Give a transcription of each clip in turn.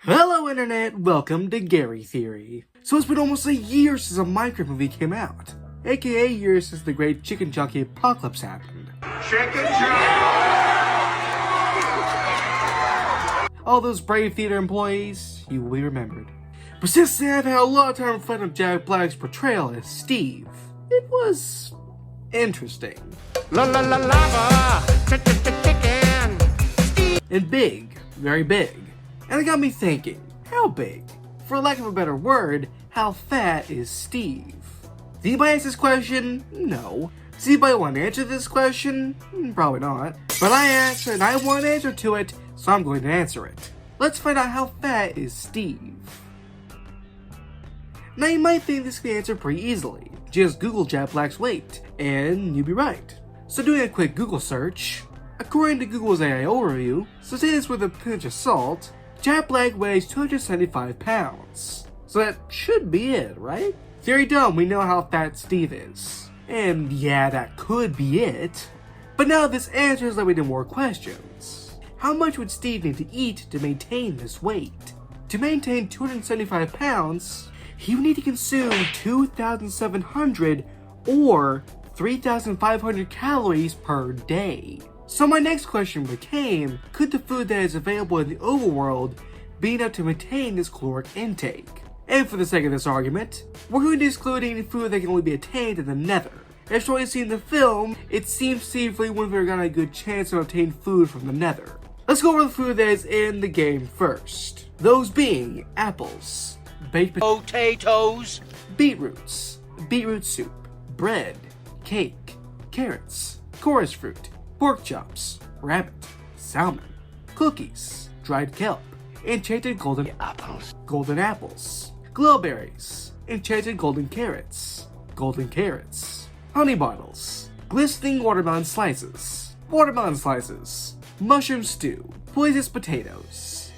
Hello Internet, welcome to Gary Theory. So it's been almost a year since a Minecraft movie came out, aka a year since the great chicken junkie apocalypse happened. Chicken junkie! All those brave theater employees, you will be remembered. But since then I've had a lot of time reflecting on Jack Black's portrayal as Steve. It was interesting. La la la lava! Chicken! And big, very big. And it got me thinking, how big? For lack of a better word, how fat is Steve? Does anybody ask this question? No. Does anybody want to answer this question? Probably not. But I asked and I want an answer to it, so I'm going to answer it. Let's find out how fat is Steve. Now you might think this can be answered pretty easily. Just Google Jack Black's weight, and you'll be right. So doing a quick Google search, according to Google's AI overview, so say this with a pinch of salt, Jack Black weighs 275 pounds. So that should be it, right? Theory done, we know how fat Steve is. And yeah, that could be it. But now this answers led me to more questions. How much would Steve need to eat to maintain this weight? To maintain 275 pounds, he would need to consume 2,700 or 3,500 calories per day. So my next question became, could the food that is available in the overworld be enough to maintain this caloric intake? And for the sake of this argument, we're going to exclude any food that can only be attained in the nether. As already seen in the film, it seems Steve really wouldn't have gotten a good chance to obtain food from the nether. Let's go over the food that is in the game first. Those being apples, baked Potatoes! beetroots, beetroot soup, bread, cake, carrots, chorus fruit, pork chops, rabbit, salmon, cookies, dried kelp, enchanted golden apples, glowberries, enchanted golden carrots, honey bottles, glistening watermelon slices, mushroom stew, poisonous potatoes,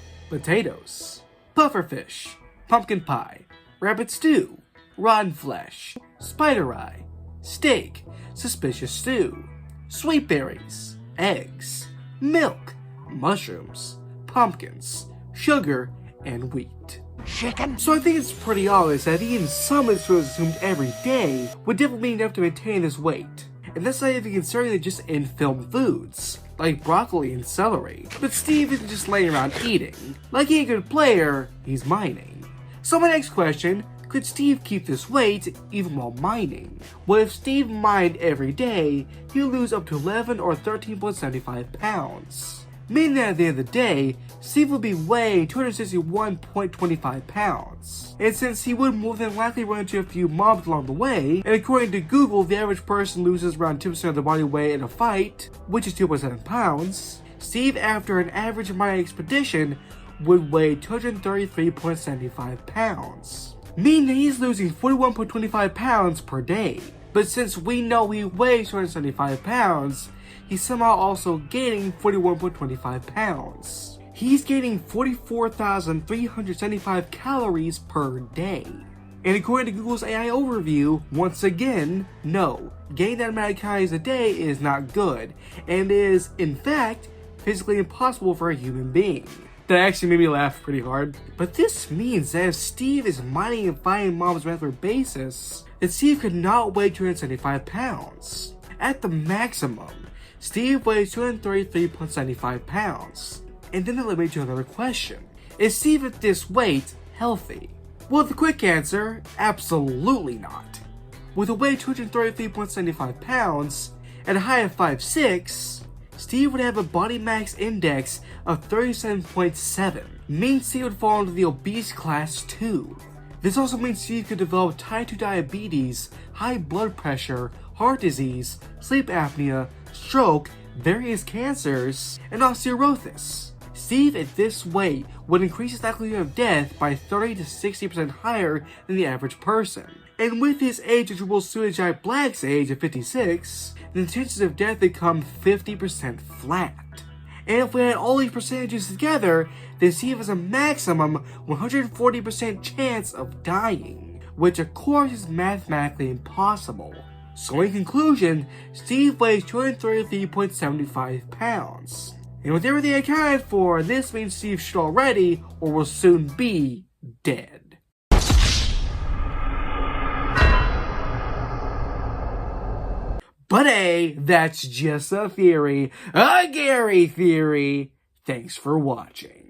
pufferfish, pumpkin pie, rabbit stew, rotten flesh, spider eye, steak, suspicious stew, sweet berries, eggs, milk, mushrooms, pumpkins, sugar, and wheat. Chicken! So I think it's pretty obvious that even some of the foods consumed every day would definitely be enough to maintain this weight. And that's not even considering the just in-film foods, like broccoli and celery. But Steve isn't just laying around eating. Like any good player, he's mining. So my next question, could Steve keep this weight even while mining? Well, if Steve mined every day, he'll lose up to 11 or 13.75 pounds. Meaning that at the end of the day, Steve will be weighing 261.25 pounds. And since he would more than likely run into a few mobs along the way, and according to Google, the average person loses around 2% of their body weight in a fight, which is 2.7 pounds, Steve, after an average mining expedition, would weigh 233.75 pounds. Meaning that he's losing 41.25 pounds per day. But since we know he weighs 275 pounds, he's somehow also gaining 41.25 pounds. He's gaining 44,375 calories per day. And according to Google's AI overview, once again, no, gaining that amount of calories a day is not good, and is, in fact, physically impossible for a human being. That actually made me laugh pretty hard. But this means that if Steve is mining and fighting mobs on a regular basis, then Steve could not weigh 275 pounds. At the maximum, Steve weighs 233.75 pounds. And then that led me to another question. Is Steve at this weight healthy? Well, the quick answer, absolutely not. With a weight 233.75 pounds, and a height of 5'6", Steve would have a body mass index of 37.7, meaning Steve would fall into the obese class too. This also means Steve could develop type 2 diabetes, high blood pressure, heart disease, sleep apnea, stroke, various cancers, and osteoporosis. Steve at this weight would increase his likelihood of death by 30 to 60% higher than the average person. And with his age attributable to Jack Black's age of 56, the chances of death become 50% flat. And if we add all these percentages together, then Steve has a maximum 140% chance of dying, which of course is mathematically impossible. So in conclusion, Steve weighs 233.75 pounds. And with everything accounted for, this means Steve should already, or will soon be, dead. But hey, that's just a theory. A Gary theory. Thanks for watching.